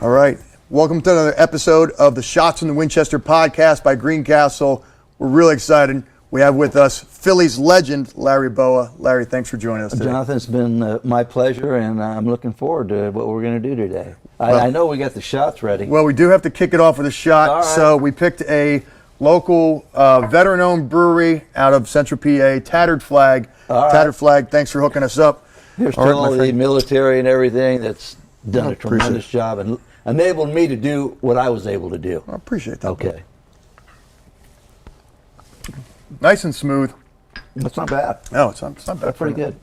All right. Welcome to another episode of the Shots from the Winchester Podcast by Greencastle. We're really excited. We have with us Phillies legend, Larry Bowa. Larry, thanks for joining us today. Jonathan, it's been my pleasure, and I'm looking forward to what we're going to do today. I know we got the shots ready. Well, we do have to kick it off with a shot. All right. So we picked a local veteran-owned brewery out of Central PA, Tattered Flag. All Tattered right. Flag, thanks for hooking us up. Here's All to right, all my the friend. military and everything that's done I a tremendous appreciate job and enabled me to do what I was able to do. I appreciate that. Okay. Nice and smooth. That's not bad. No, it's not bad. That's pretty good.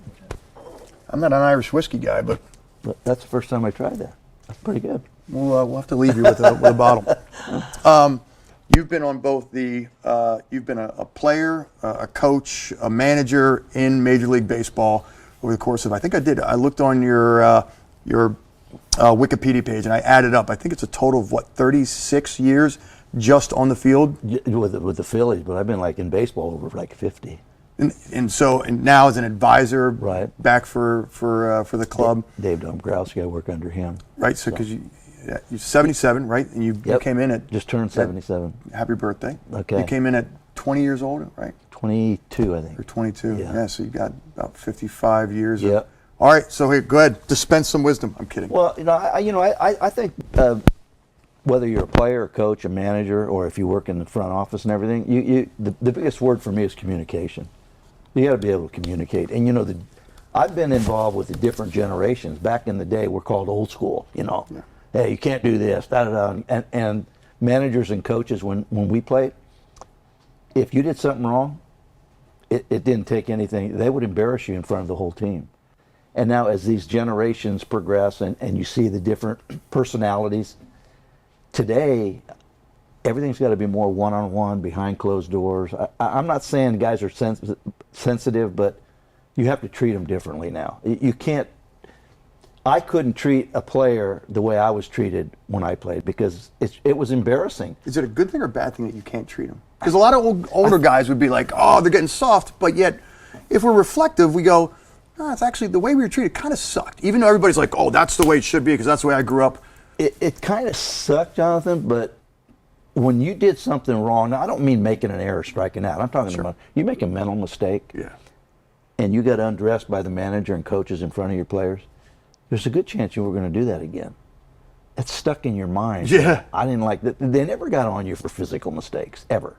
I'm not an Irish whiskey guy, but But that's the first time I tried that. That's pretty good. we'll have to leave you with a bottle. You've been on both you've been a player, a coach, a manager in Major League Baseball over the course of, I looked on your Wikipedia page and I added up, I think it's a total of 36 years just on the field? With the Phillies, but I've been like in baseball over like 50. And now as an advisor, Right. back for the club. Dave Dombrowski, I work under him. Right, so because you're 77, right? And you Yep. came in at, Just turned 77. happy birthday. Okay. You came in at 20 years old, right? 22, I think. Or 22. Yeah. Yeah, so you got about 55 years. Yep. All right, so here, go ahead. Dispense some wisdom. I'm kidding. Well, I think whether you're a player, a coach, a manager, or if you work in the front office and everything, the biggest word for me is communication. You got to be able to communicate. And I've been involved with the different generations. Back in the day, we're called old school. Yeah. Hey, you can't do this. Da da da. And managers and coaches, when we played, if you did something wrong, it didn't take anything. They would embarrass you in front of the whole team. And now as these generations progress and you see the different personalities, today everything's got to be more one-on-one, behind closed doors. I'm not saying guys are sensitive, but you have to treat them differently now. You can't. I couldn't treat a player the way I was treated when I played because it was embarrassing. Is it a good thing or a bad thing that you can't treat them? Because a lot of older guys would be like, oh, they're getting soft, but yet if we're reflective, we go, no, it's actually the way we were treated kind of sucked. Even though everybody's like, oh, that's the way it should be because that's the way I grew up. It kind of sucked, Jonathan, but when you did something wrong, now I don't mean making an error, striking out. I'm talking about you make a mental mistake, and you got undressed by the manager and coaches in front of your players. There's a good chance you were going to do that again. That's stuck in your mind. Yeah. I didn't like that. They never got on you for physical mistakes, ever.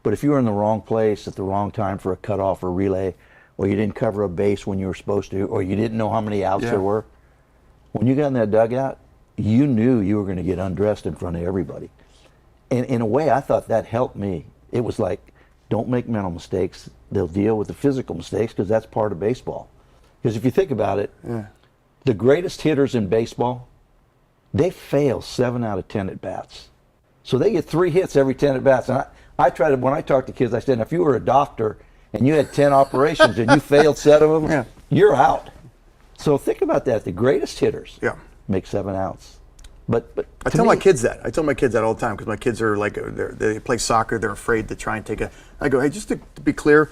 But if you were in the wrong place at the wrong time for a cutoff or relay, or you didn't cover a base when you were supposed to, or you didn't know how many outs there were, when you got in that dugout, you knew you were going to get undressed in front of everybody. And in a way, I thought that helped me. It was like, don't make mental mistakes. They'll deal with the physical mistakes because that's part of baseball. Because if you think about it, the greatest hitters in baseball, they fail 7 out of 10 at-bats. So they get 3 hits every 10 at-bats. And I try to, when I talk to kids, I said, if you were a doctor and you had 10 operations and you failed 7 of them, you're out. So think about that. The greatest hitters make 7 outs. But I tell my kids that. I tell my kids that all the time because my kids are like, they play soccer. They're afraid to try and take a. I go, hey, just to be clear,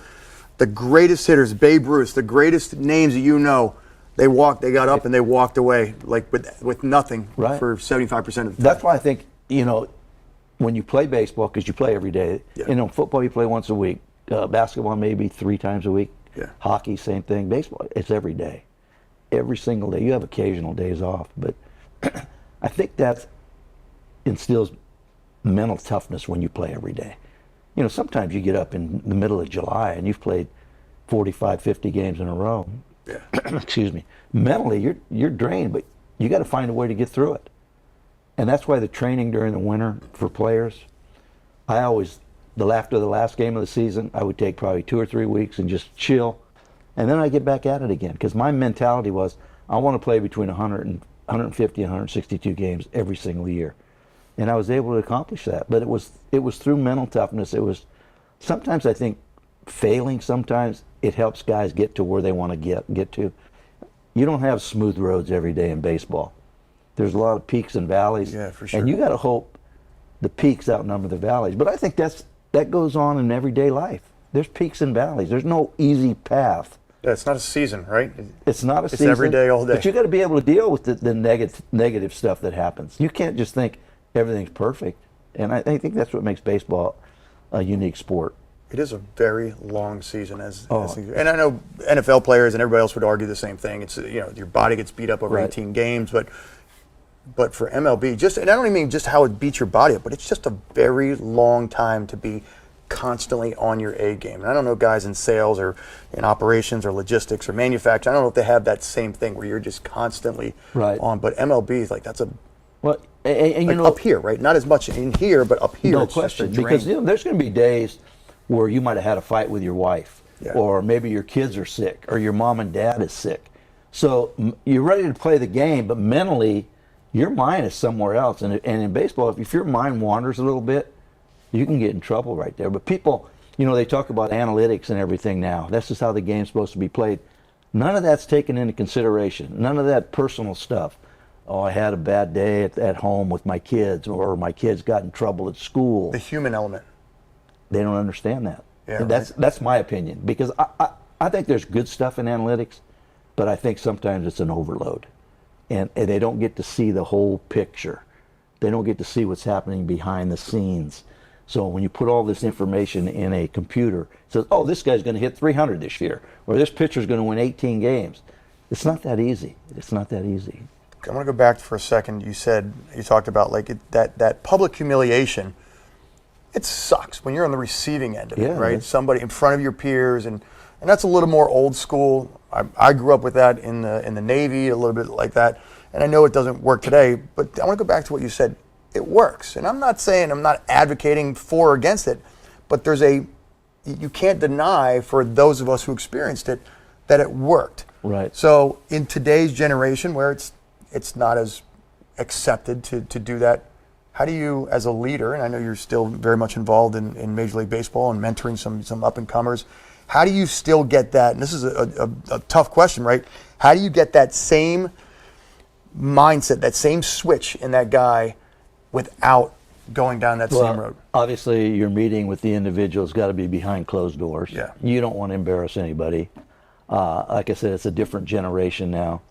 the greatest hitters, Babe Ruth, the greatest names that you know, they got up and they walked away like with nothing for 75% of the time. That's why I think, when you play baseball, because you play every day, football you play once a week, basketball maybe 3 times a week, hockey, same thing, baseball, it's every day. Every single day. You have occasional days off, but I think that instills mental toughness when you play every day. Sometimes you get up in the middle of July and you've played 45, 50 games in a row. Excuse me. Mentally, you're drained, but you got to find a way to get through it. And that's why the training during the winter for players, after the last game of the season, I would take probably 2 or 3 weeks and just chill. And then I get back at it again because my mentality was I want to play between 150 and 162 games every single year. And I was able to accomplish that. But it was through mental toughness. It was sometimes I think failing sometimes it helps guys get to where they want to get to. You don't have smooth roads every day in baseball. There's a lot of peaks and valleys. Yeah, for sure. And you got to hope the peaks outnumber the valleys. But I think that goes on in everyday life. There's peaks and valleys. There's no easy path Yeah, it's not a season, right? It's not a season. It's every day, all day. But you got to be able to deal with the negative stuff that happens. You can't just think everything's perfect. And I think that's what makes baseball a unique sport. It is a very long season, and I know NFL players and everybody else would argue the same thing. It's your body gets beat up over 18 games, but for MLB, and I don't even mean just how it beats your body up, but it's just a very long time to be constantly on your A game. And I don't know guys in sales or in operations or logistics or manufacturing. I don't know if they have that same thing where you're just constantly on. But MLB is like that's a and up here, right? Not as much in here, but up here. No question, because there's going to be days where you might have had a fight with your wife, or maybe your kids are sick, or your mom and dad is sick. So you're ready to play the game, but mentally, your mind is somewhere else. And in baseball, if your mind wanders a little bit, you can get in trouble right there. But people, they talk about analytics and everything now. That's just how the game's supposed to be played. None of that's taken into consideration. None of that personal stuff. Oh, I had a bad day at home with my kids, or my kids got in trouble at school. The human element. They don't understand that. Yeah, that's my opinion, because I think there's good stuff in analytics, but I think sometimes it's an overload, and they don't get to see the whole picture. They don't get to see what's happening behind the scenes. So when you put all this information in a computer, it says, oh, this guy's going to hit 300 this year, or this pitcher's going to win 18 games. It's not that easy. It's not that easy. I want to go back for a second. You talked about that public humiliation. It sucks when you're on the receiving end of it, right? Somebody in front of your peers, and that's a little more old school. I grew up with that in the Navy, a little bit like that, and I know it doesn't work today. But I want to go back to what you said. It works, and I'm not advocating for or against it, but you can't deny for those of us who experienced it that it worked. Right. So in today's generation, where it's not as accepted to do that. How do you, as a leader, and I know you're still very much involved in Major League Baseball and mentoring some up-and-comers, how do you still get that, and this is a tough question, right? How do you get that same mindset, that same switch in that guy without going down that same road? Obviously, your meeting with the individual's got to be behind closed doors. Yeah. You don't want to embarrass anybody. Like I said, it's a different generation now.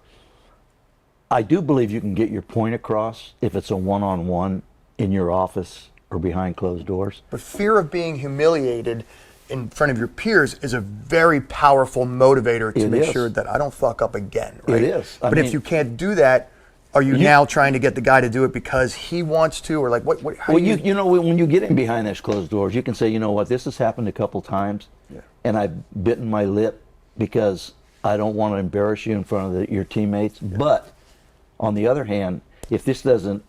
I do believe you can get your point across if it's a one-on-one in your office or behind closed doors. But fear of being humiliated in front of your peers is a very powerful motivator to make sure that I don't fuck up again, right? It is. But if you can't do that, are you now trying to get the guy to do it because he wants to, or like what how when you get in behind those closed doors, you can say, you know what, this has happened a couple times, and I've bitten my lip because I don't want to embarrass you in front of your teammates. But on the other hand, if this doesn't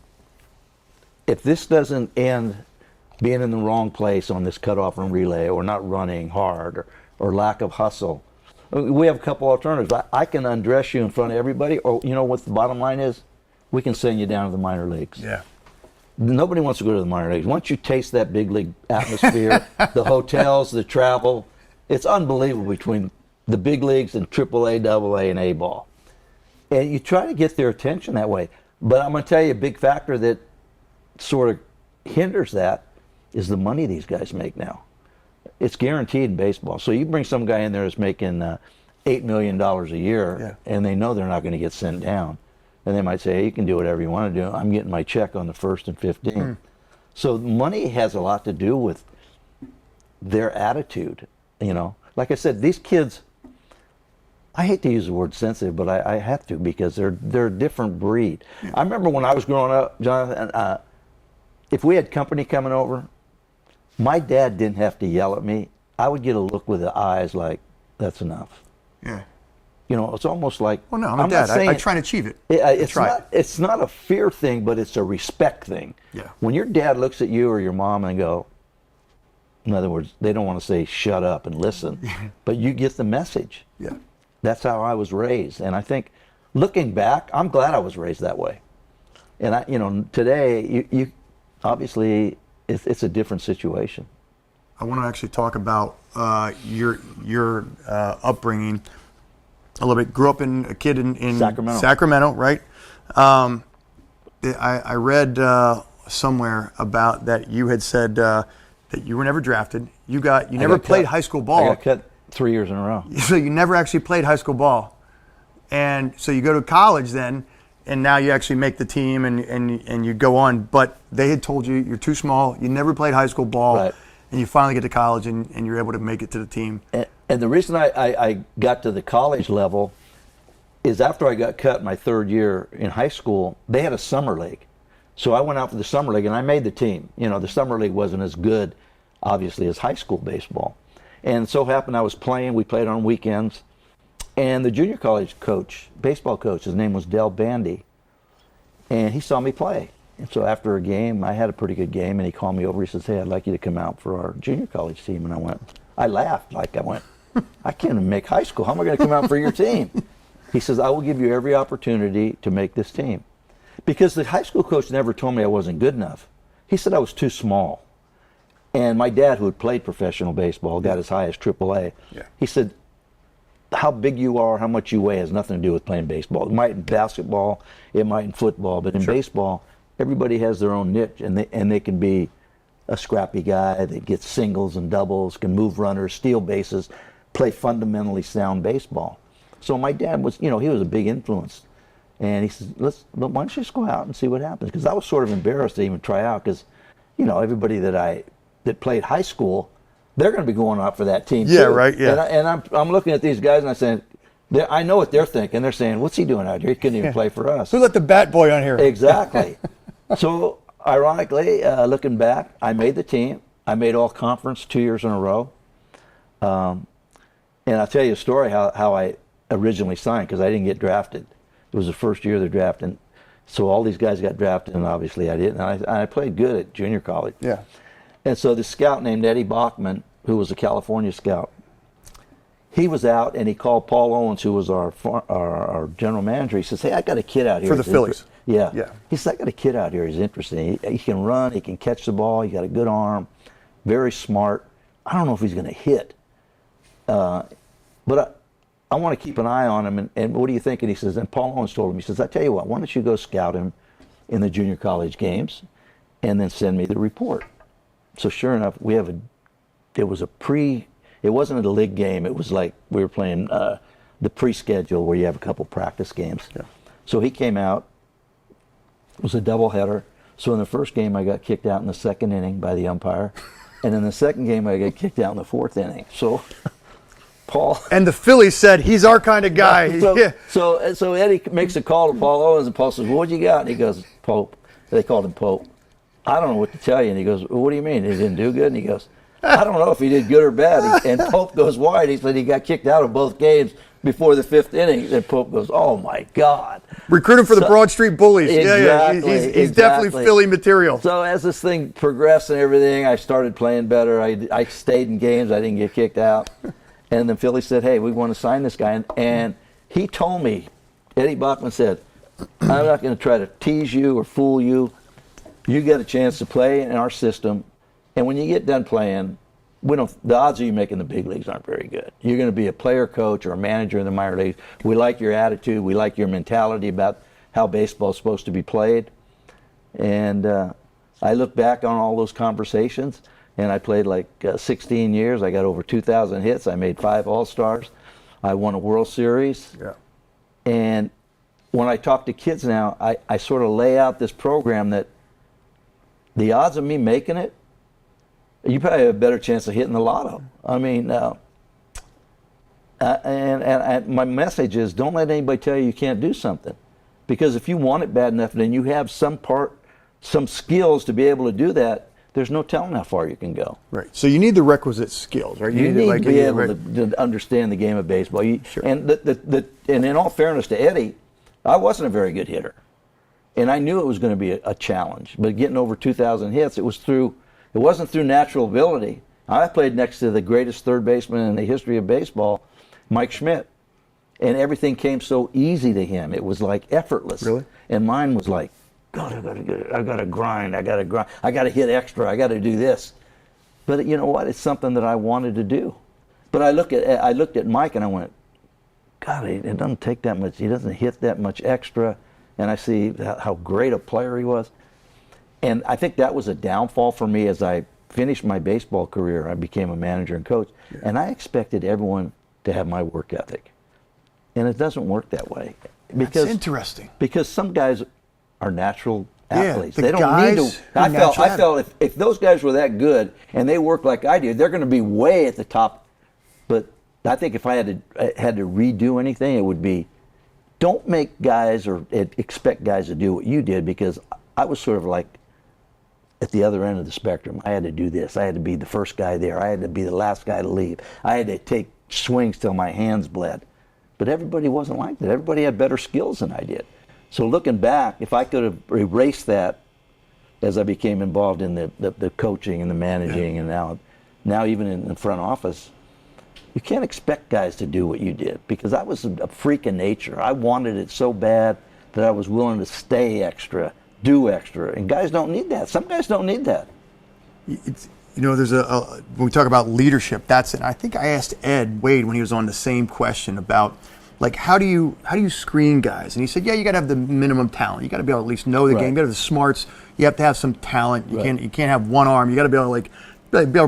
end being in the wrong place on this cutoff and relay, or not running hard, or lack of hustle, we have a couple alternatives. I can undress you in front of everybody, or what the bottom line is, we can send you down to the minor leagues. Yeah. Nobody wants to go to the minor leagues. Once you taste that big league atmosphere, the hotels, the travel, it's unbelievable between the big leagues and AAA, AA, and A ball. And you try to get their attention that way. But I'm going to tell you a big factor that sort of hinders that is the money these guys make now. It's guaranteed in baseball. So you bring some guy in there that's making $8 million a year, and they know they're not going to get sent down. And they might say, hey, you can do whatever you want to do. I'm getting my check on the 1st and 15th. So money has a lot to do with their attitude. Like I said, these kids, I hate to use the word sensitive, but I have to, because they're a different breed. I remember when I was growing up, Jonathan, if we had company coming over, my dad didn't have to yell at me. I would get a look with the eyes like, that's enough. Yeah. It's almost like, well, no, I'm a dad. I try and achieve it. It's not a fear thing, but it's a respect thing. Yeah. When your dad looks at you or your mom and go, in other words, they don't want to say shut up and listen, but you get the message. Yeah. That's how I was raised. And I think, looking back, I'm glad I was raised that way. And today, you obviously, it's a different situation. I want to actually talk about your upbringing a little bit. Grew up in Sacramento, right? I read somewhere about that you had said that you were never drafted. You never played high school ball. I got cut 3 years in a row. So you never actually played high school ball. And so you go to college then, and now you actually make the team and you go on. But they had told you you're too small. You never played high school ball. Right. And you finally get to college and you're able to make it to the team. And the reason I got to the college level is after I got cut my third year in high school, they had a summer league. So I went out for the summer league and I made the team. You know, the summer league wasn't as good, obviously, as high school baseball. And so happened I was playing, we played on weekends. And the junior college coach, baseball coach, his name was Del Bandy, and he saw me play. And so after a game, I had a pretty good game, and he called me over. He says, "Hey, I'd like you to come out for our junior college team." And I laughed. I can't even make high school. How am I going to come out for your team? He says, "I will give you every opportunity to make this team." Because the high school coach never told me I wasn't good enough. He said I was too small. And my dad, who had played professional baseball, got as high as AAA. Yeah. He said, how big you are, how much you weigh has nothing to do with playing baseball. It might in basketball, it might in football, but in baseball, everybody has their own niche, and they can be a scrappy guy that gets singles and doubles, can move runners, steal bases, play fundamentally sound baseball. So my dad was, he was a big influence. And he said, why don't you just go out and see what happens? Because I was sort of embarrassed to even try out because, everybody that played high school, they're going to be going out for that team too. Right, yeah. And I'm looking at these guys and I'm saying, I know what they're thinking. They're saying, what's he doing out here? He couldn't even play for us. Who let the bat boy on here? Exactly. So, ironically, looking back, I made the team. I made all conference 2 years in a row. And I'll tell you a story how I originally signed, because I didn't get drafted. It was the first year of the draft, and so all these guys got drafted, and obviously I didn't. And I played good at junior college. Yeah. And so this scout named Eddie Bachman, who was a California scout, he was out and he called Paul Owens, who was our general manager. He says, "Hey, I got a kid out here for the Phillies." Yeah. He said, "I got a kid out here. He's interesting. He can run. He can catch the ball. He got a good arm. Very smart. I don't know if he's going to hit, but I want to keep an eye on him. And what do you think?" And he says, and Paul Owens told him, he says, "I tell you what, why don't you go scout him in the junior college games, and then send me the report." So sure enough, it wasn't a league game. It was like we were playing the pre-schedule where you have a couple practice games. Yeah. So he came out. It was a doubleheader. So in the first game, I got kicked out in the second inning by the umpire. And in the second game, I got kicked out in the fourth inning. So Paul... And the Phillies said, he's our kind of guy. So Eddie makes a call to Paul Owens, and Paul says, "What'd you got?" And he goes, "Pope." They called him Pope. "I don't know what to tell you." And he goes, "Well, what do you mean? He didn't do good?" And he goes, "I don't know if he did good or bad." And Pope goes wide. He said he got kicked out of both games before the fifth inning. And Pope goes, "Oh, my God." Recruit him for the Broad Street Bullies. Exactly, He's definitely Philly material. So as this thing progressed and everything, I started playing better. I stayed in games. I didn't get kicked out. And the Phillies said, "Hey, we want to sign this guy." And he told me, Eddie Bachman said, "I'm not going to try to tease you or fool you. You get a chance to play in our system, and when you get done playing, the odds of you making the big leagues aren't very good. You're going to be a player coach or a manager in the minor leagues. We like your attitude. We like your mentality about how baseball is supposed to be played." And I look back on all those conversations, and I played like 16 years. I got over 2,000 hits. I made 5 All-Stars. I won a World Series. Yeah. And when I talk to kids now, I sort of lay out this program that the odds of me making it, you probably have a better chance of hitting the lotto. I mean, and my message is, don't let anybody tell you can't do something. Because if you want it bad enough, then you have some skills to be able to do that. There's no telling how far you can go. Right. So you need the requisite skills, right? You need to be able to understand the game of baseball. Sure. And and in all fairness to Eddie, I wasn't a very good hitter. And I knew it was going to be a challenge. But getting over 2,000 hits, it wasn't through natural ability. I played next to the greatest third baseman in the history of baseball, Mike Schmidt. And everything came so easy to him. It was like effortless. Really? And mine was like, God, I got to grind. I got to hit extra. I got to do this. But you know what? It's something that I wanted to do. But I looked at Mike and I went, God, it doesn't take that much. He doesn't hit that much extra. And I see how great a player he was. And I think that was a downfall for me as I finished my baseball career, I became a manager and coach, and I expected everyone to have my work ethic. And it doesn't work that way. That's interesting. Because some guys are natural athletes. The they don't guys need to. I felt if those guys were that good and they work like I do, they're going to be way at the top. But I think if I had to redo anything, it would be, don't make guys or expect guys to do what you did, because I was sort of like at the other end of the spectrum. I had to do this. I had to be the first guy there. I had to be the last guy to leave. I had to take swings till my hands bled. But everybody wasn't like that. Everybody had better skills than I did. So looking back, if I could have erased that as I became involved in the coaching and the managing, and now even in the front office, you can't expect guys to do what you did, because I was a freak of nature. I wanted it so bad that I was willing to stay extra, do extra, and guys don't need that. Some guys don't need that. There's when we talk about leadership, that's it. I think I asked Ed Wade when he was on the same question about, like, how do you screen guys? And he said, yeah, you got to have the minimum talent. You got to be able to at least know the game. You got to have the smarts. You have to have some talent. You can't have one arm. You got to be able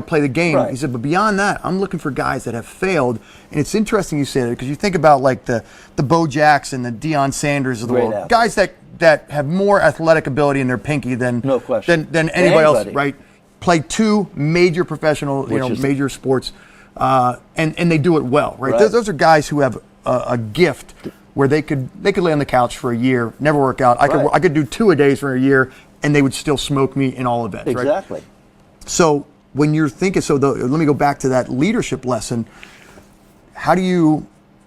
to play the game. He said, but beyond that, I'm looking for guys that have failed. And it's interesting you say that, because you think about like the Bo Jacks and the Deion Sanders of the world, guys that have more athletic ability in their pinky than anybody else, right? Play two major professional, major sports, and they do it well, right? Those are guys who have a gift where they could lay on the couch for a year, never work out. I could do 2 a days for a year, and they would still smoke me in all events. Exactly. Right? So when you're thinking, let me go back to that leadership lesson. Are you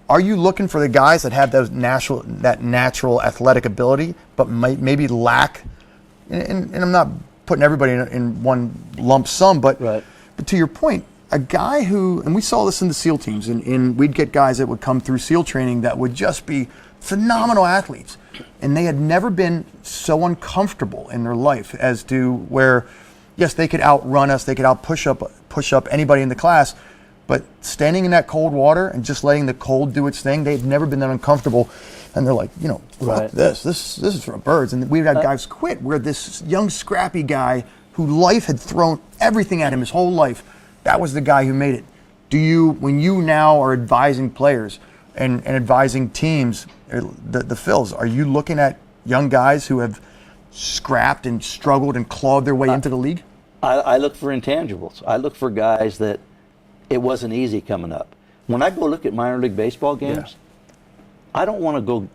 looking for the guys that have that natural athletic ability, but maybe lack? And I'm not putting everybody in one lump sum, but to your point, a guy who, and we saw this in the SEAL teams, and we'd get guys that would come through SEAL training that would just be phenomenal athletes, and they had never been so uncomfortable in their life as to where, yes, they could outrun us, they could push up anybody in the class, but standing in that cold water and just letting the cold do its thing, they'd never been that uncomfortable. And they're like, fuck this is for birds. And we've had guys quit where this young, scrappy guy who life had thrown everything at him his whole life, that was the guy who made it. When you now are advising players and advising teams, the Phils, are you looking at young guys who have scrapped and struggled and clawed their way into the league? I look for intangibles. I look for guys that it wasn't easy coming up. When I go look at minor league baseball games, I don't want to go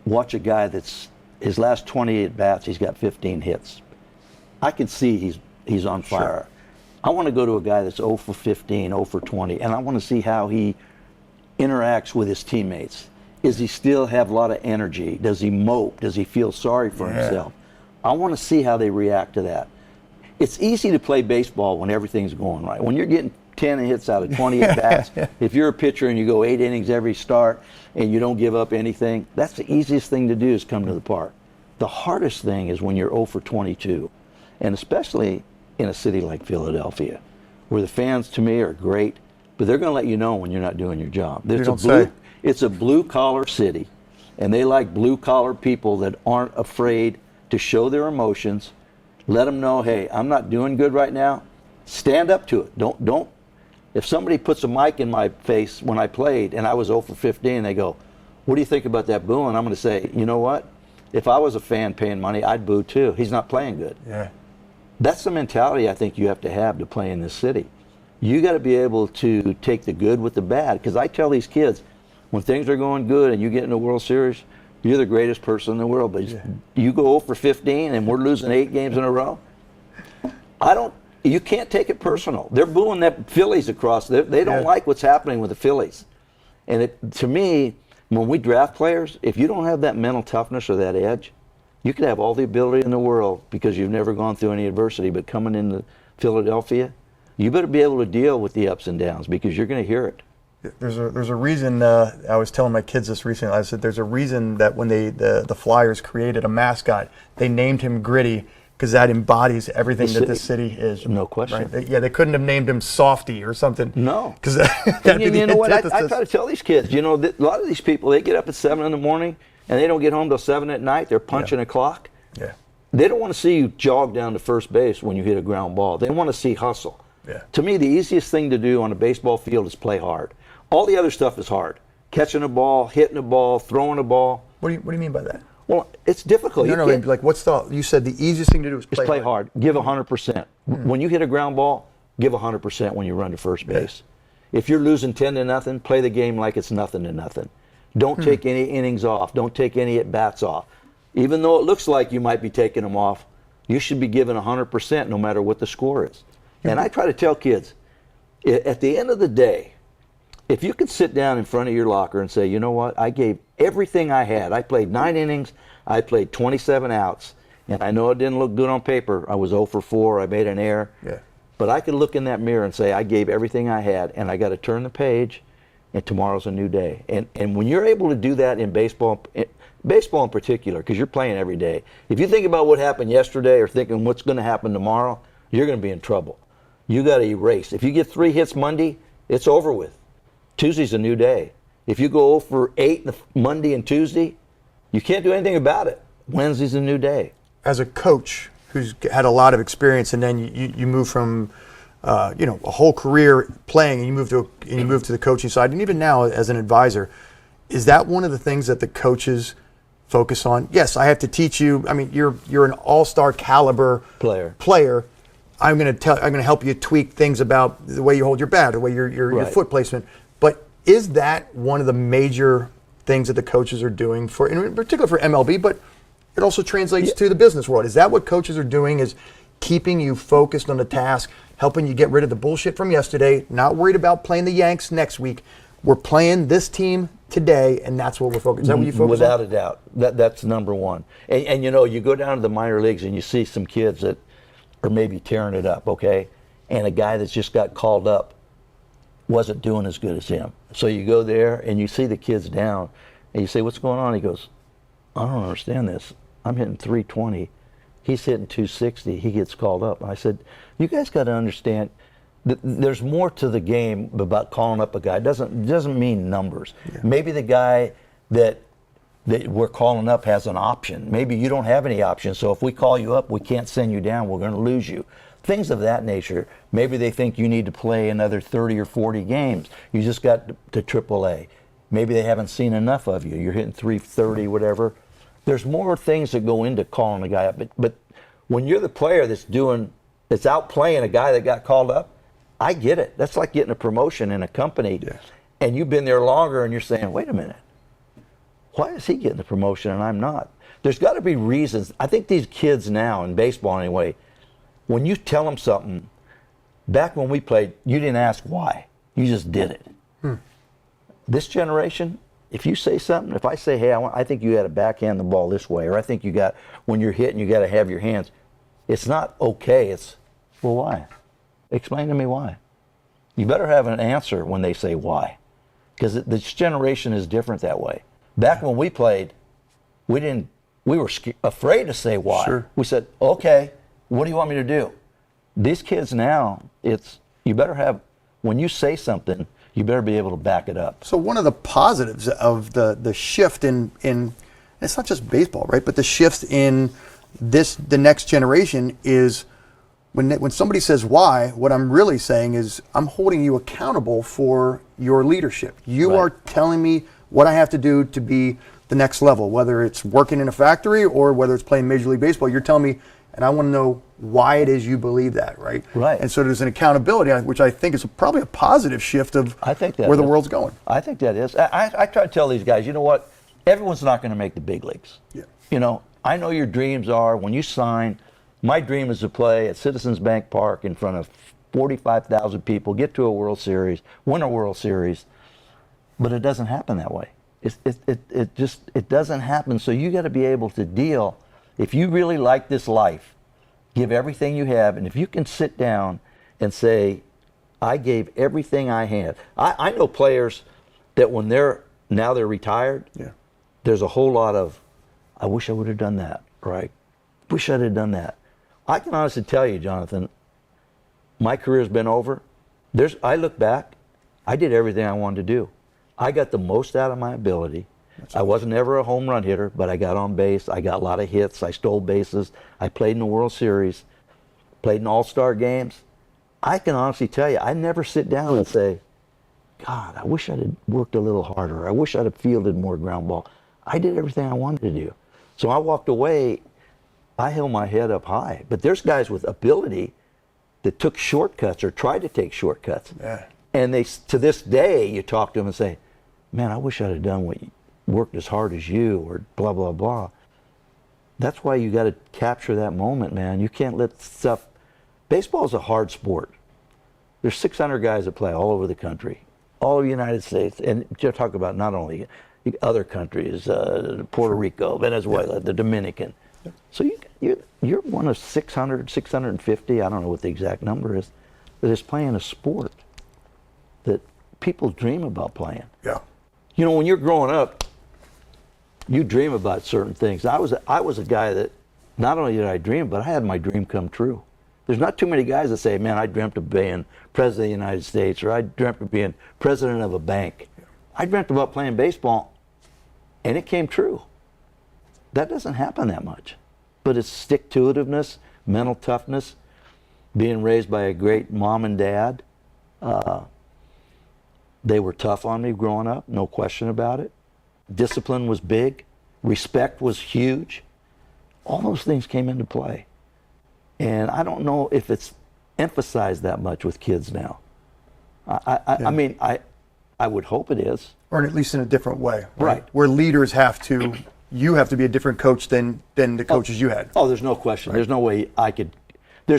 watch a guy that's his last 28 bats, he's got 15 hits. I can see he's on fire. Sure. I want to go to a guy that's 0 for 15, 0 for 20, and I want to see how he interacts with his teammates. Does he still have a lot of energy? Does he mope? Does he feel sorry for himself? I want to see how they react to that. It's easy to play baseball when everything's going right. When you're getting 10 hits out of 20 at bats, if you're a pitcher and you go 8 innings every start and you don't give up anything, that's the easiest thing to do, is come to the park. The hardest thing is when you're 0 for 22, and especially in a city like Philadelphia, where the fans, to me, are great, but they're going to let you know when you're not doing your job. It's a blue-collar city, and they like blue-collar people that aren't afraid to show their emotions. Let them know, hey, I'm not doing good right now. Stand up to it. Don't. If somebody puts a mic in my face when I played and I was 0 for 15, they go, what do you think about that booing? I'm going to say, you know what? If I was a fan paying money, I'd boo too. He's not playing good. Yeah. That's the mentality I think you have to play in this city. You got to be able to take the good with the bad. Because I tell these kids, when things are going good and you get in the World Series, you're the greatest person in the world. But you go 0 for 15 and we're losing 8 games in a row. You can't take it personal. They're booing that Phillies across. They don't like what's happening with the Phillies. And to me, when we draft players, if you don't have that mental toughness or that edge, you could have all the ability in the world because you've never gone through any adversity, but coming into Philadelphia, you better be able to deal with the ups and downs because you're going to hear it. There's a reason, I was telling my kids this recently, I said there's a reason that when the Flyers created a mascot, they named him Gritty, because that embodies everything that this city is. No question. Right? They couldn't have named him Softy or something. No. Because that'd be the antithesis. I try to tell these kids, a lot of these people, they get up at 7 in the morning and they don't get home till 7 at night. They're punching a clock. Yeah. They don't want to see you jog down to first base when you hit a ground ball. They want to see hustle. Yeah. To me, the easiest thing to do on a baseball field is play hard. All the other stuff is hard. Catching a ball, hitting a ball, throwing a ball. What do you mean by that? Well, it's difficult. No, like you said the easiest thing to do is play hard. Give 100%. When you hit a ground ball, give 100% when you run to first base. If you're losing 10-0, play the game like it's 0-0. Don't take any innings off. Don't take any at-bats off. Even though it looks like you might be taking them off, you should be giving 100% no matter what the score is. And I try to tell kids, at the end of the day, if you can sit down in front of your locker and say, you know what, I gave everything I had. I played 9 innings. I played 27 outs. And I know it didn't look good on paper. I was 0 for 4. I made an error. Yeah. But I could look in that mirror and say, I gave everything I had, and I got to turn the page, and tomorrow's a new day. And when you're able to do that in baseball in particular, because you're playing every day, if you think about what happened yesterday or thinking what's going to happen tomorrow, you're going to be in trouble. You got to erase. If you get 3 hits Monday, it's over with. Tuesday's a new day. If you go 0 for 8 Monday and Tuesday, you can't do anything about it. Wednesday's a new day. As a coach who's had a lot of experience, and then you move from a whole career playing, and you move to the coaching side, and even now as an advisor, is that one of the things that the coaches focus on? Yes, I have to teach you. I mean, you're an all-star caliber player. I'm going to help you tweak things about the way you hold your bat, the way your foot placement. But is that one of the major things that the coaches are doing in particular for MLB, but it also translates to the business world? Is that what coaches are doing, is keeping you focused on the task, helping you get rid of the bullshit from yesterday, not worried about playing the Yanks next week? We're playing this team today, and that's what we're focused on. Is that what you focus Without on? a doubt. That's number one. And you go down to the minor leagues and you see some kids that are maybe tearing it up, okay? And a guy that's just got called up wasn't doing as good as him. So you go there and you see the kids down, and you say, what's going on? He goes, I don't understand this. I'm hitting 320. He's hitting 260. He gets called up. I said, you guys got to understand that there's more to the game about calling up a guy. It doesn't mean numbers. Yeah. Maybe the guy that we're calling up has an option. Maybe you don't have any options. So if we call you up, we can't send you down. We're going to lose you. Things of that nature. Maybe they think you need to play another 30 or 40 games. You just got to AAA. Maybe they haven't seen enough of you. You're hitting 330, whatever. There's more things that go into calling a guy up. But when you're the player that's out playing a guy that got called up, I get it. That's like getting a promotion in a company, and you've been there longer, and you're saying, wait a minute, why is he getting the promotion and I'm not? There's got to be reasons. I think these kids now, in baseball anyway, when you tell them something, back when we played, you didn't ask why. You just did it. This generation, if you say something, if I say, hey, I think you got to backhand the ball this way, or I think when you're hitting, you got to have your hands. It's not okay. It's, well, why? Explain to me why. You better have an answer when they say why, because this generation is different that way. Back when we played, we were afraid to say why. Sure. We said, okay, what do you want me to do? These kids now, you better have, when you say something, you better be able to back it up. So one of the positives of the shift in it's not just baseball, right? But the shift in the next generation is when somebody says why, what I'm really saying is I'm holding you accountable for your leadership. You are telling me what I have to do to be the next level, whether it's working in a factory or whether it's playing Major League Baseball. You're telling me, and I want to know why it is you believe that, right? Right. And so there's an accountability, which I think is probably a positive shift of where the world's going. I think that is. I try to tell these guys, you know what? Everyone's not going to make the big leagues. Yeah. You know, I know your dreams are when you sign. My dream is to play at Citizens Bank Park in front of 45,000 people, get to a World Series, win a World Series. But it doesn't happen that way. It doesn't happen. So you got to be able to deal. If you really like this life, give everything you have. And if you can sit down and say, I gave everything I had. I know players that when they're retired, there's a whole lot of, I wish I would have done that, right? Wish I'd have done that. I can honestly tell you, Jonathan, my career's been over. I look back, I did everything I wanted to do. I got the most out of my ability. I wasn't ever a home run hitter, but I got on base. I got a lot of hits. I stole bases. I played in the World Series, played in all-star games. I can honestly tell you, I never sit down and say, God, I wish I'd have worked a little harder. I wish I'd have fielded more ground ball. I did everything I wanted to do. So I walked away, I held my head up high. But there's guys with ability that took shortcuts or tried to take shortcuts. Yeah. And they, to this day, you talk to them and say, man, I wish I'd have done what you worked as hard as you, or blah, blah, blah. That's why you got to capture that moment, man. You can't let stuff. Baseball is a hard sport. There's 600 guys that play all over the country, all over the United States. And you talk about not only other countries, Puerto Rico, Venezuela, the Dominican. So you're one of 600, 650, I don't know what the exact number is, that is playing a sport that people dream about playing. Yeah. You know, when you're growing up, you dream about certain things. I was a guy that not only did I dream, but I had my dream come true. There's not too many guys that say, man, I dreamt of being president of the United States, or I dreamt of being president of a bank. I dreamt about playing baseball, and it came true. That doesn't happen that much. But it's stick-to-itiveness, mental toughness, being raised by a great mom and dad. They were tough on me growing up, no question about it. Discipline was big. Respect was huge. All those things came into play. And I don't know if it's emphasized that much with kids now. I mean, I would hope it is. Or at least in a different way. Right. Where leaders have to, you have to be a different coach than the coaches you had. Oh, there's no question. Right. There's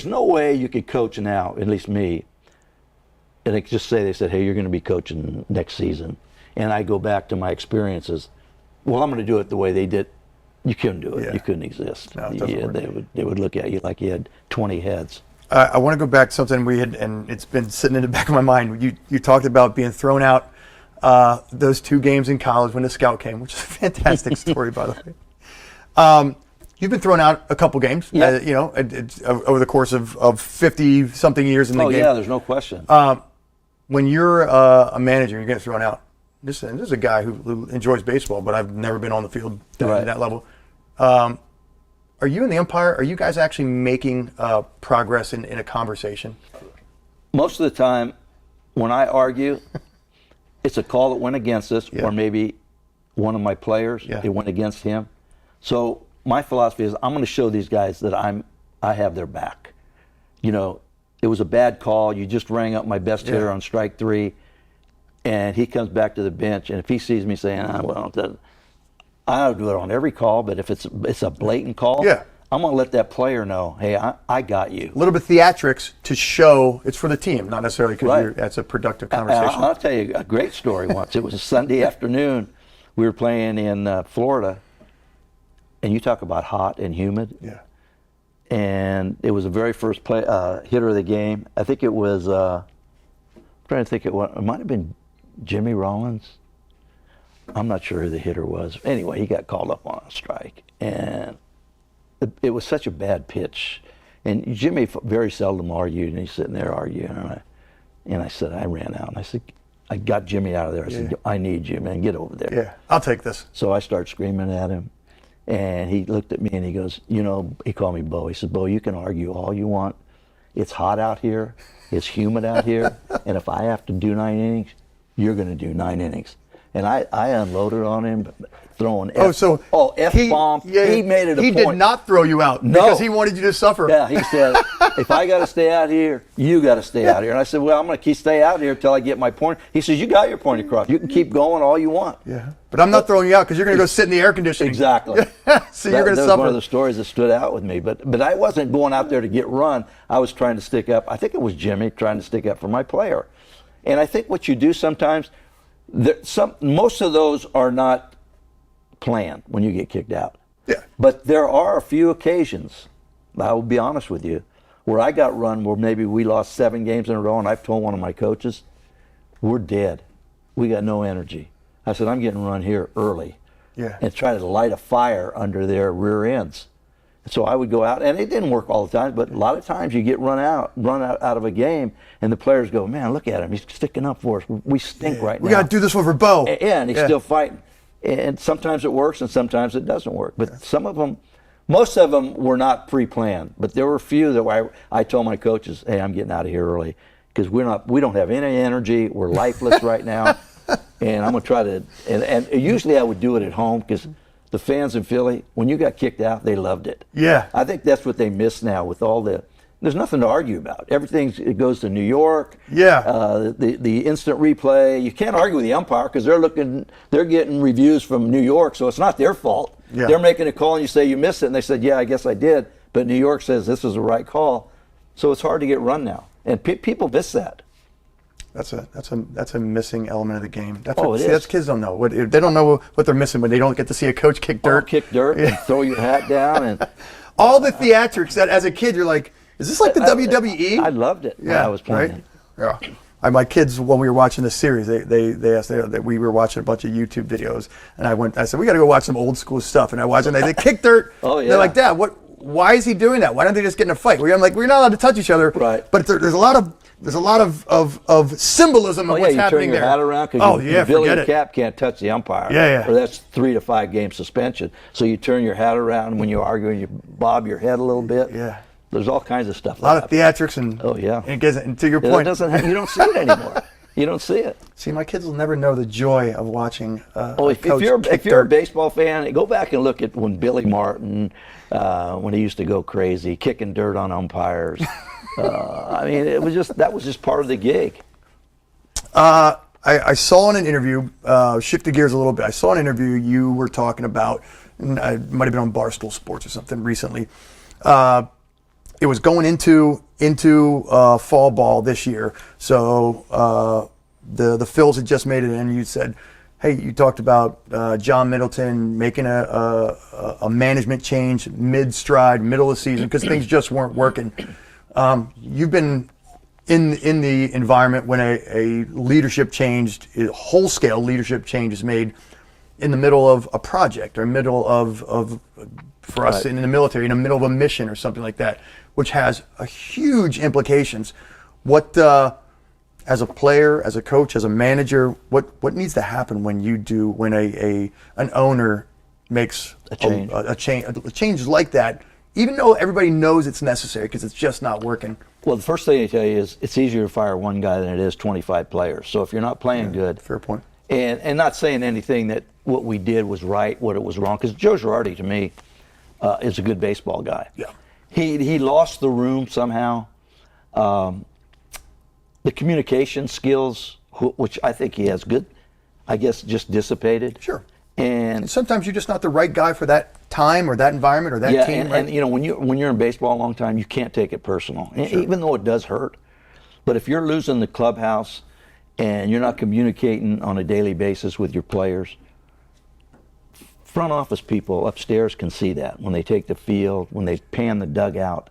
no way you could coach now, at least me, and they just say, they said, hey, you're going to be coaching next season. And I go back to my experiences. Well, I'm going to do it the way they did. You couldn't do it. Yeah. You couldn't exist. No, it doesn't work. They would look at you like you had 20 heads. I want to go back to something we had, and it's been sitting in the back of my mind. You talked about being thrown out those 2 games in college when the scout came, which is a fantastic story, by the way. You've been thrown out a couple games, you know, over the course of 50-something years in the game. Oh, yeah, there's no question. When you're a manager, you're getting thrown out. This is a guy who enjoys baseball, but I've never been on the field at that level. Are you and the umpire, are you guys actually making progress in a conversation? Most of the time, when I argue, it's a call that went against us, or maybe one of my players, it went against him. So my philosophy is, I'm going to show these guys that I have their back. You know, it was a bad call. You just rang up my best hitter on strike 3, and he comes back to the bench, and if he sees me saying, I'll do it on every call, but if it's a blatant call, I'm going to let that player know, hey, I got you. A little bit of theatrics to show it's for the team, not necessarily because that's a productive conversation. I'll tell you a great story once. It was a Sunday afternoon. We were playing in Florida, and you talk about hot and humid. Yeah. And it was the very first hitter of the game. I think it was, I'm trying to think, it might have been Jimmy Rollins. I'm not sure who the hitter was. Anyway, he got called up on a strike. And it was such a bad pitch. And Jimmy very seldom argued, and he's sitting there arguing. And I said, I ran out. And I said, I got Jimmy out of there. I said, I need you, man. Get over there. Yeah, I'll take this. So I started screaming at him. And he looked at me and he goes, you know, he called me Bo. He said, Bo, you can argue all you want. It's hot out here. It's humid out here. And if I have to do 9 innings, you're going to do 9 innings. And I unloaded on him, throwing F-bomb. He made it a point. He did not throw you out because he wanted you to suffer. Yeah, he said, if I got to stay out here, you got to stay out here. And I said, well, I'm going to stay out here until I get my point. He says, you got your point across. You can keep going all you want. Yeah, but I'm not throwing you out because you're going to go sit in the air conditioning. Exactly. So you're going to suffer. That was one of the stories that stood out with me. But I wasn't going out there to get run. I was trying to stick up. I think it was Jimmy trying to stick up for my player. And I think what you do sometimes, most of those are not planned when you get kicked out. Yeah. But there are a few occasions, I will be honest with you, where I got run where maybe we lost 7 games in a row, and I've told one of my coaches, we're dead. We got no energy. I said, I'm getting run here early. Yeah. And try to light a fire under their rear ends. So I would go out, and it didn't work all the time, but a lot of times you get run out of a game, and the players go, man, look at him. He's sticking up for us. We stink right now. We got to do this one for Bo. And he's still fighting. And sometimes it works and sometimes it doesn't work. But some of them, most of them were not pre-planned. But there were a few that I told my coaches, hey, I'm getting out of here early because we don't have any energy. We're lifeless right now. And I'm going to try to, and usually I would do it at home because the fans in Philly, when you got kicked out, they loved it. Yeah. I think that's what they miss now with all there's nothing to argue about. It goes to New York. Yeah. The instant replay. You can't argue with the umpire because they're getting reviews from New York, so it's not their fault. Yeah. They're making a call and you say you missed it, and they said, yeah, I guess I did, but New York says this is the right call. So it's hard to get run now, and people miss that. That's a missing element of the game. That's That's kids don't know. They don't know what they're missing when they don't get to see a coach kick dirt. Kick dirt and throw your hat down and all the theatrics that as a kid you're like, is this like the WWE? I loved it when I was playing. Right? Yeah. My kids, when we were watching this series, they asked that we were watching a bunch of YouTube videos, and I said we got to go watch some old school stuff, and I watched, and they kick dirt. Oh yeah. They're like, Dad, why is he doing that? Why don't they just get in a fight? I'm like, we're not allowed to touch each other. Right. But there's a lot of symbolism of what's happening there. You turn your hat around because Billy Cap can't touch the umpire. Yeah. Or that's 3 to 5 game suspension. So you turn your hat around when you're arguing, you bob your head a little bit. Yeah. There's all kinds of stuff. A lot of theatrics and and to your point, you don't see it anymore. You don't see it. See, my kids will never know the joy of watching. If you're a baseball fan, go back and look at when Billy Martin, when he used to go crazy, kicking dirt on umpires. I mean, that was just part of the gig. I saw in an interview, shifted gears a little bit. I saw an interview you were talking about, and I might have been on Barstool Sports or something recently. It was going into fall ball this year, so the Phils had just made it, and you said, hey, you talked about John Middleton making a management change mid-stride, middle of the season, because things just weren't working. You've been in the environment when a leadership changed, a whole-scale leadership change is made in the middle of a project or middle of for us in the military, in the middle of a mission or something like that, which has a huge implications. What, as a player, as a coach, as a manager, what needs to happen when an owner makes a change like that, even though everybody knows it's necessary because it's just not working? Well, the first thing I tell you is it's easier to fire one guy than it is 25 players. So if you're not playing good, fair point. And not saying anything that what we did was right, what it was wrong, because Joe Girardi to me is a good baseball guy. Yeah. He lost the room somehow. The communication skills, which I think he has good, I guess just dissipated. Sure. And sometimes you're just not the right guy for that time or that environment or that team. And you know, when you're in baseball a long time, you can't take it personal, even though it does hurt. But if you're losing the clubhouse and you're not communicating on a daily basis with your players, front office people upstairs can see that when they take the field, when they pan the dugout,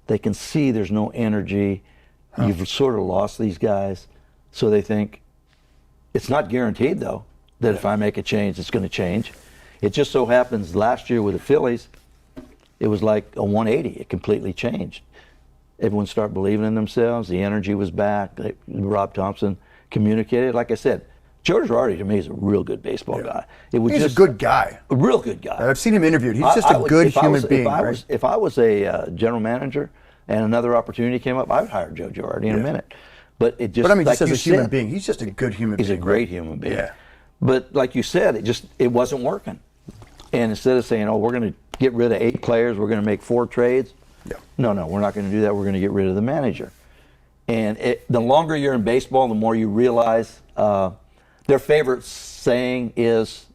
they can see there's no energy. You've sort of lost these guys, so they think it's not guaranteed though that if I make a change, it's going to change. It just so happens last year with the Phillies, it was like a 180. It completely changed. Everyone started believing in themselves. The energy was back. Rob Thompson communicated. Like I said, Joe Girardi to me is a real good baseball guy. He's a good guy. A real good guy. I've seen him interviewed. He's just a good human being. If I was a general manager and another opportunity came up, I would hire Joe Girardi in a minute. But it just. But I mean, like just as a human being, he's just a good human being. He's a great human being. Yeah. But like you said, it wasn't working. And instead of saying, "Oh, we're going to get rid of 8 players, we're going to make 4 trades," no, we're not going to do that. We're going to get rid of the manager. And the longer you're in baseball, the more you realize their favorite saying is,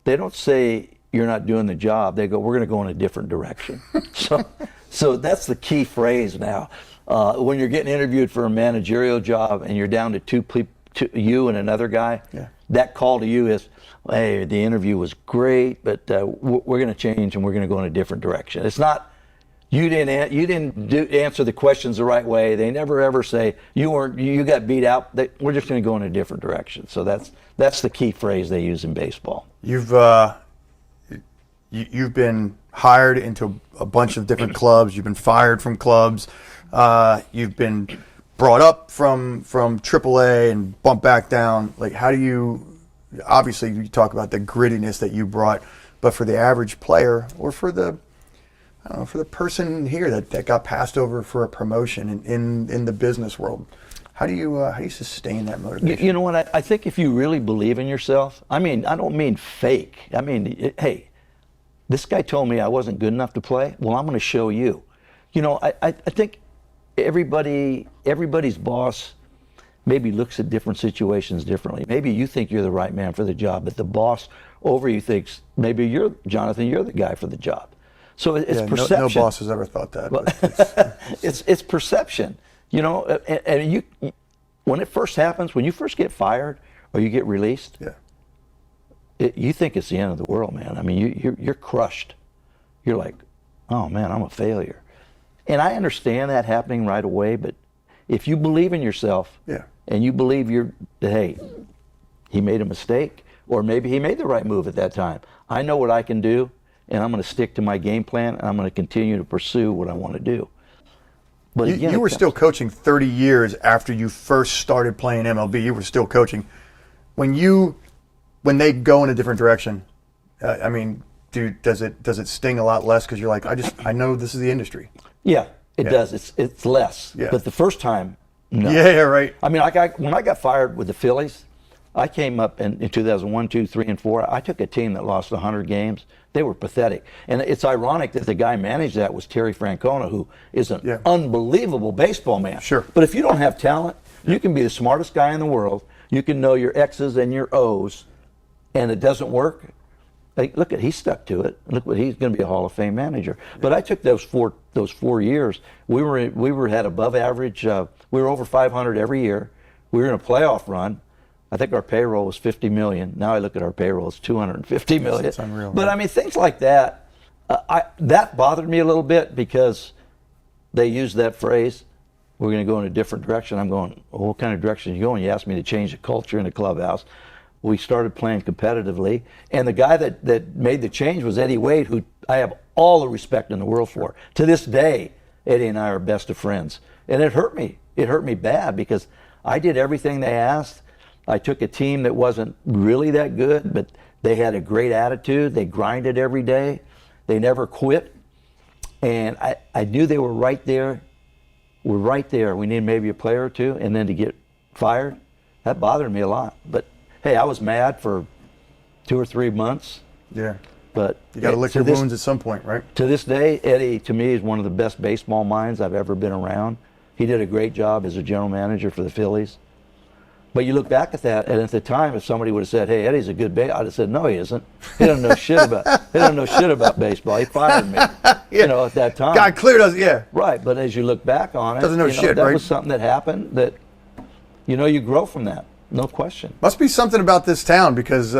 they don't say you're not doing the job. They go, "We're going to go in a different direction." So that's the key phrase now. When you're getting interviewed for a managerial job and you're down to you and another guy, that call to you is, hey, the interview was great, but we're going to change and we're going to go in a different direction. It's not you didn't answer the questions the right way. They never ever say you got beat out. We're just going to go in a different direction. So that's the key phrase they use in baseball. You've been hired into a bunch of different clubs. You've been fired from clubs. You've been brought up from AAA and bumped back down. Like, how do you obviously you talk about the grittiness that you brought, but for the average player or for the, I don't know, for the person here that got passed over for a promotion in the business world, how do you sustain that motivation? You know what? I think if you really believe in yourself, I mean, I don't mean fake. I mean, hey, this guy told me I wasn't good enough to play. Well, I'm going to show you. You know, I think everybody's boss maybe looks at different situations differently. Maybe you think you're the right man for the job, but the boss over you thinks maybe Jonathan, you're the guy for the job. So it's perception. No boss has ever thought that. Well, it's perception. You know, and you, when it first happens, when you first get fired or you get released, you think it's the end of the world, man. I mean, you're crushed. You're like, oh man, I'm a failure. And I understand that happening right away, but if you believe in yourself, and you believe hey, he made a mistake, or maybe he made the right move at that time. I know what I can do, and I'm going to stick to my game plan, and I'm going to continue to pursue what I want to do. But again, you were still coaching 30 years after you first started playing MLB. You were still coaching. When they go in a different direction, I mean, does it sting a lot less because you're like, I know this is the industry. Yeah, it does. It's less. Yeah. But the first time, no. Yeah, right. I mean, when I got fired with the Phillies, I came up in 2001, 2, 3, and 4. I took a team that lost 100 games. They were pathetic. And it's ironic that the guy managed that was Terry Francona, who is an unbelievable baseball man. Sure. But if you don't have talent, you can be the smartest guy in the world. You can know your X's and your O's, and it doesn't work. Like, look, he stuck to it. Look what he's going to be a Hall of Fame manager. But I took those 4 years. We had above average. We were over 500 every year. We were in a playoff run. I think our payroll was $50 million. Now I look at our payroll, it's $250 million. That's unreal. But I mean, things like that. That bothered me a little bit because they used that phrase. We're going to go in a different direction. I'm going, well, what kind of direction are you going? You asked me to change the culture in the clubhouse. We started playing competitively, and the guy that made the change was Eddie Wade, who I have all the respect in the world for. To this day, Eddie and I are best of friends, and it hurt me. It hurt me bad because I did everything they asked. I took a team that wasn't really that good, but they had a great attitude. They grinded every day. They never quit, and I knew they were right there. We're right there. We needed maybe a player or two, and then to get fired, that bothered me a lot. But hey, I was mad for 2 or 3 months. Yeah. But you got to lick your wounds at some point, right? To this day, Eddie, to me, is one of the best baseball minds I've ever been around. He did a great job as a general manager for the Phillies. But you look back at that, and at the time, if somebody would have said, "Hey, Eddie's a good baseball," I'd have said, "No, he isn't. He doesn't know shit about. He doesn't know shit about baseball. He fired me." You know, at that time. God clear does, yeah. Right, but as you look back on it, doesn't know shit, that right? was something that happened that, you grow from that. No question. Must be something about this town because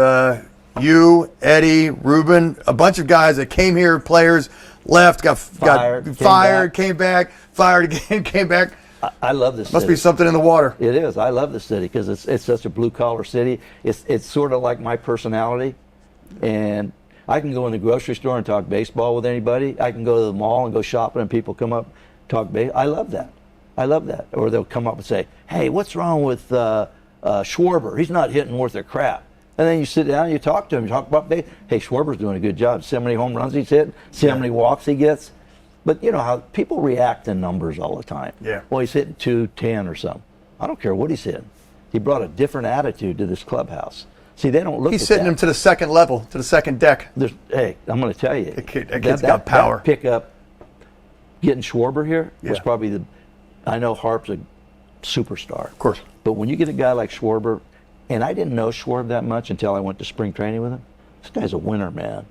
you, Eddie, Ruben, a bunch of guys that came here, players left, got fired, came back, fired again, came back. I love this city. Must be something in the water. It is. I love the city because it's such a blue-collar city. It's sort of like my personality. And I can go in the grocery store and talk baseball with anybody. I can go to the mall and go shopping and people come up, talk baseball. I love that. I love that. Or they'll come up and say, "Hey, what's wrong with Schwarber? He's not hitting worth their crap." And then you sit down and you talk to him. You talk about baseball. Hey, Schwarber's doing a good job. See how many home runs he's hit? See how many walks he gets? But you know how people react to numbers all the time. Yeah. Well, he's hitting 210 or something. I don't care what he's hitting. He brought a different attitude to this clubhouse. See, they don't look at that. He's sitting him to the second level, to the second deck. Hey, I'm going to tell you. That kid's got power. That pickup, getting Schwarber here was probably I know Harp's a superstar. Of course. But when you get a guy like Schwarber, and I didn't know Schwarber that much until I went to spring training with him. This guy's a winner, man.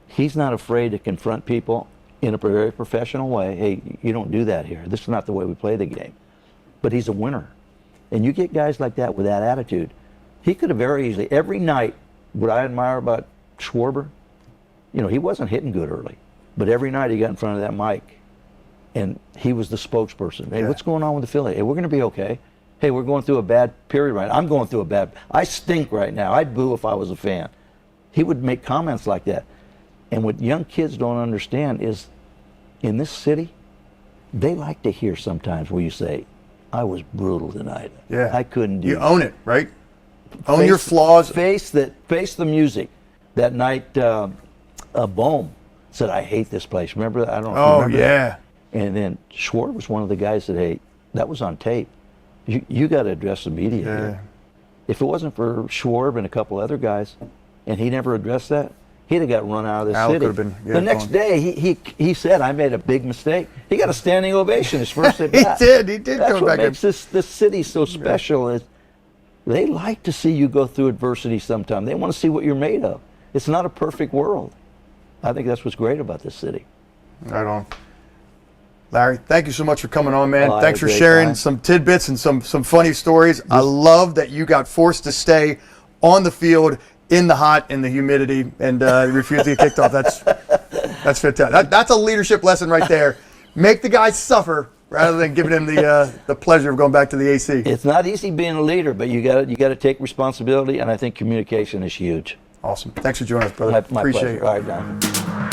He's not afraid to confront people in a very professional way. Hey, you don't do that here. This is not the way we play the game. But he's a winner. And you get guys like that with that attitude. He could have very easily, every night, what I admire about Schwarber, he wasn't hitting good early. But every night he got in front of that mic, and he was the spokesperson. Hey, what's going on with the Phillies? Hey, we're going to be okay. Hey, we're going through a bad period right now. I'm going through I stink right now. I'd boo if I was a fan. He would make comments like that. And what young kids don't understand is, in this city, they like to hear sometimes where you say, "I was brutal tonight. Yeah. I couldn't do You that." own it, right? Own your flaws. Face the music. That night, Bohm said, "I hate this place." Remember that? I don't know. Oh, remember yeah. That. And then Schwartz was one of the guys that, hey, that was on tape. You got to address the media here. If it wasn't for Schwarb and a couple other guys, and he never addressed that, he'd have got run out of the city. Could have been, the next day, he said, "I made a big mistake." He got a standing ovation his first at bat. He did That's come what back. makes this city so special. Is they like to see you go through adversity sometime. They want to see what you're made of. It's not a perfect world. I think that's what's great about this city. Right on. Larry, thank you so much for coming on, man. Oh, Thanks for sharing time. some tidbits and some funny stories. I love that you got forced to stay on the field in the hot, in the humidity, and refused to get kicked off. That's fantastic. That's a leadership lesson right there. Make the guys suffer rather than giving them the pleasure of going back to the AC. It's not easy being a leader, but you got to take responsibility, and I think communication is huge. Awesome. Thanks for joining us, brother. My Appreciate pleasure. it. All right, Don.